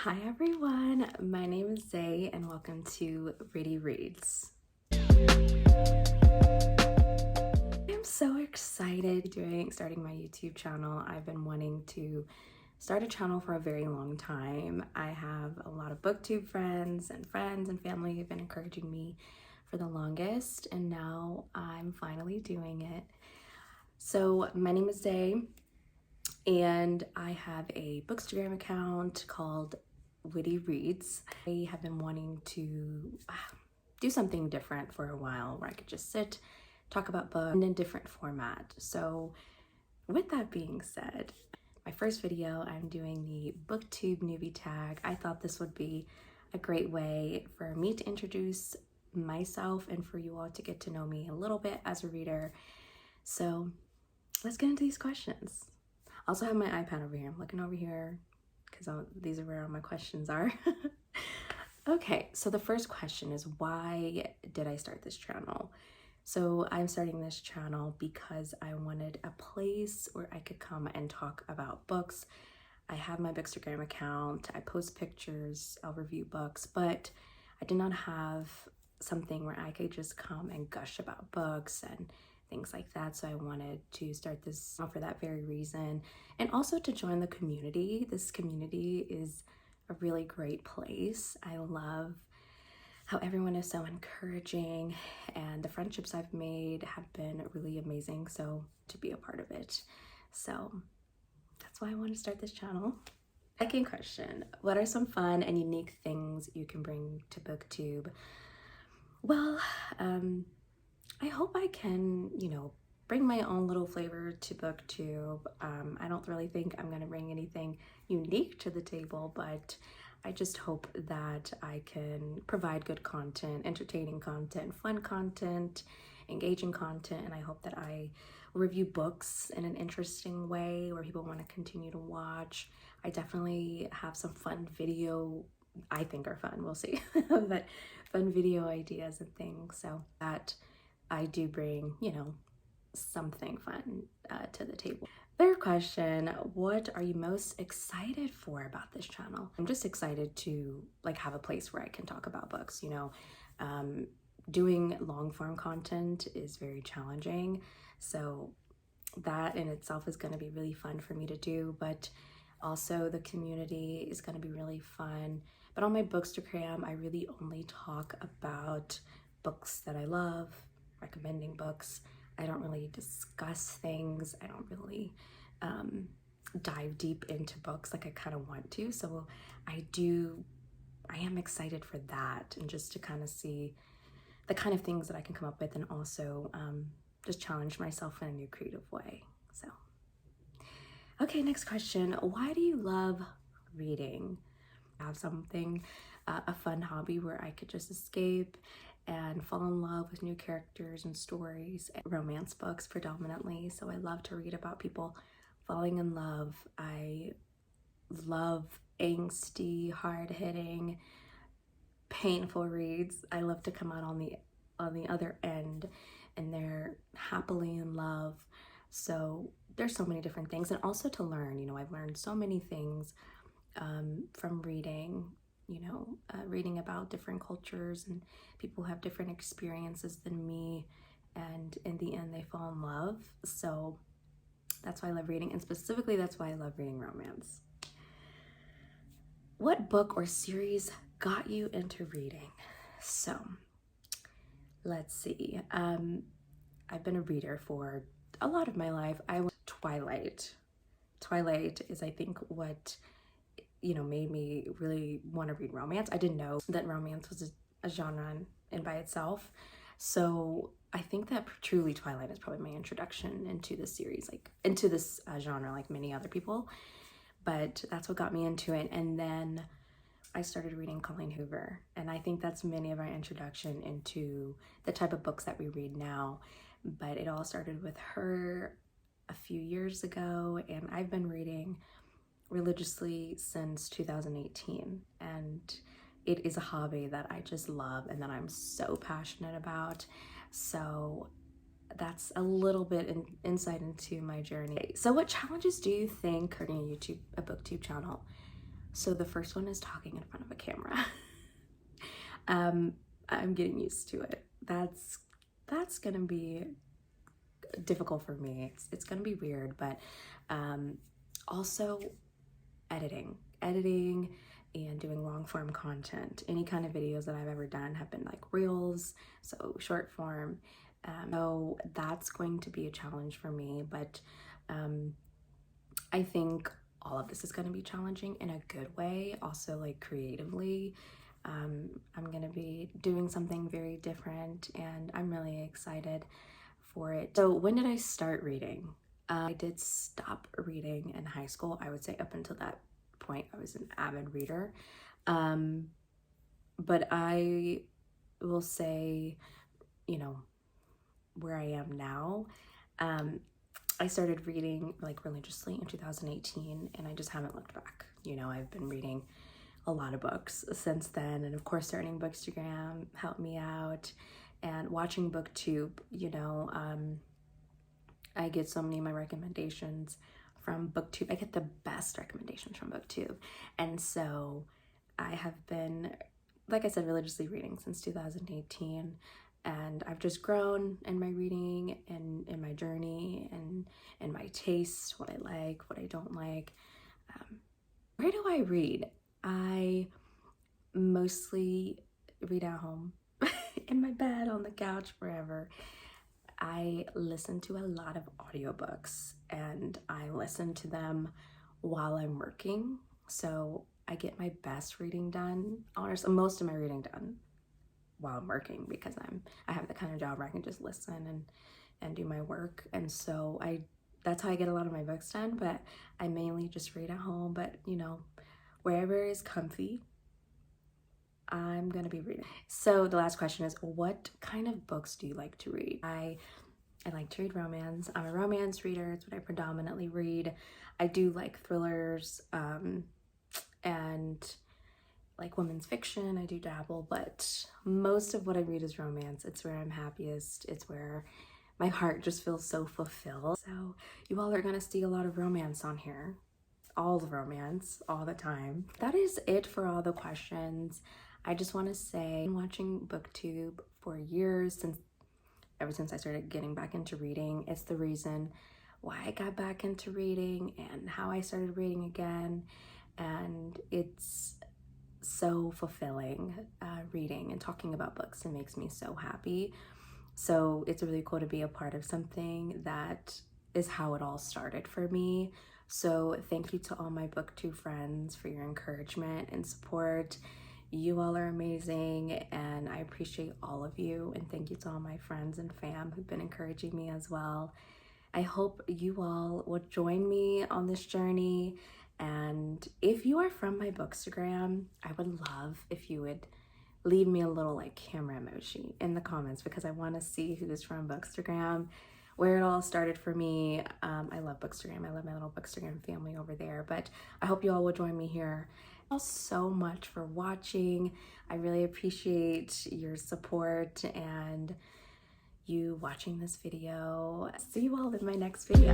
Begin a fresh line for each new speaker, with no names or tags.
Hi everyone, my name is Zay and welcome to Riddy Reads. I'm so excited starting my YouTube channel. I've been wanting to start a channel for a very long time. I have a lot of booktube friends and family who've been encouraging me for the longest, and now I'm finally doing it. So my name is Zay and I have a bookstagram account called Riddy Reads. I have been wanting to do something different for a while where I could just sit, talk about books in a different format. So with that being said, my first video, I'm doing the Booktube Newbie Tag. I thought this would be a great way for me to introduce myself and for you all to get to know me a little bit as a reader. So let's get into these questions. I also have my iPad over here. I'm looking over here because these are where all my questions are. Okay, so the first question is, why did I start this channel? So I'm starting this channel because I wanted a place where I could come and talk about books. I have my Bookstagram account, I post pictures, I'll review books, but I did not have something where I could just come and gush about books and things like that. So I wanted to start this for that very reason, and also to join the community. This community is a really great place. I love how everyone is so encouraging, and the friendships I've made have been really amazing. So to be a part of it. So that's why I want to start this channel. Second question, what are some fun and unique things you can bring to BookTube? Well, I hope I can, bring my own little flavor to BookTube. I don't really think I'm gonna bring anything unique to the table, but I just hope that I can provide good content, entertaining content, fun content, engaging content, and I hope that I review books in an interesting way where people want to continue to watch. I definitely have some fun video, I think are fun, we'll see, but fun video ideas and things, so that I do bring, something fun to the table. Third question, what are you most excited for about this channel? I'm just excited to have a place where I can talk about books. Doing long form content is very challenging, so that in itself is going to be really fun for me to do, but also the community is going to be really fun. But on my Bookstagram, I really only talk about books that I love, recommending books. I don't really discuss things. I don't really dive deep into books like I kind of want to. So I am excited for that, and just to kind of see the kind of things that I can come up with, and also just challenge myself in a new creative way. So, okay, next question. Why do you love reading? Have something, a fun hobby where I could just escape and fall in love with new characters and stories, romance books predominantly. So I love to read about people falling in love. I love angsty, hard-hitting, painful reads. I love to come out on the other end and they're happily in love. So there's so many different things, and also to learn. I've learned so many things from reading. Reading about different cultures and people who have different experiences than me, and in the end they fall in love. So that's why I love reading, and specifically that's why I love reading romance. What book or series got you into reading? So let's see. I've been a reader for a lot of my life. Twilight is, I think, what made me really want to read romance. I didn't know that romance was a genre in by itself. So I think that truly Twilight is probably my introduction into this series, into this genre, like many other people. But that's what got me into it. And then I started reading Colleen Hoover, and I think that's many of our introduction into the type of books that we read now. But it all started with her a few years ago, and I've been reading religiously since 2018, and it is a hobby that I just love and that I'm so passionate about. So that's a little bit insight into my journey. So what challenges do you think starting a BookTube channel? So the first one is talking in front of a camera. I'm getting used to it. That's gonna be difficult for me. It's gonna be weird, but also editing and doing long form content. Any kind of videos that I've ever done have been like reels, so short form. So that's going to be a challenge for me, but I think all of this is going to be challenging in a good way, also like creatively. I'm going to be doing something very different, and I'm really excited for it. So when did I start reading? I did stop reading in high school. I would say up until that point I was an avid reader, but I will say, you know, where I am now, I started reading like religiously in 2018, and I just haven't looked back. You know, I've been reading a lot of books since then, and of course starting Bookstagram helped me out, and watching Booktube, you know, I get so many of my recommendations from Booktube. I get the best recommendations from Booktube, and so I have been, like I said, religiously reading since 2018, and I've just grown in my reading and in my journey and in my taste, what I like, what I don't like. Where do I read? I mostly read at home, in my bed, on the couch, wherever. I listen to a lot of audiobooks, and I listen to them while I'm working. So I get my best reading done, honestly, most of my reading done while I'm working, because I have the kind of job where I can just listen and do my work. And so that's how I get a lot of my books done, but I mainly just read at home. But you know, wherever is comfy, I'm gonna be reading. So the last question is, what kind of books do you like to read? I like to read romance. I'm a romance reader. It's what I predominantly read. I do like thrillers, and like women's fiction. I do dabble, but most of what I read is romance. It's where I'm happiest. It's where my heart just feels so fulfilled. So you all are gonna see a lot of romance on here. All the romance, all the time. That is it for all the questions. I just want to say, I've been watching Booktube for years, ever since I started getting back into reading. It's the reason why I got back into reading and how I started reading again. And it's so fulfilling, reading and talking about books. It makes me so happy. So it's really cool to be a part of something that is how it all started for me. So thank you to all my Booktube friends for your encouragement and support. You all are amazing, and I appreciate all of you. And thank you to all my friends and fam who've been encouraging me as well. I hope you all will join me on this journey. And if you are from my Bookstagram, I would love if you would leave me a little like camera emoji in the comments, because I want to see who's from Bookstagram, where it all started for me. I love Bookstagram. I love my little Bookstagram family over there. But I hope you all will join me here. Thank you so much for watching. I really appreciate your support and you watching this video. See you all in my next video.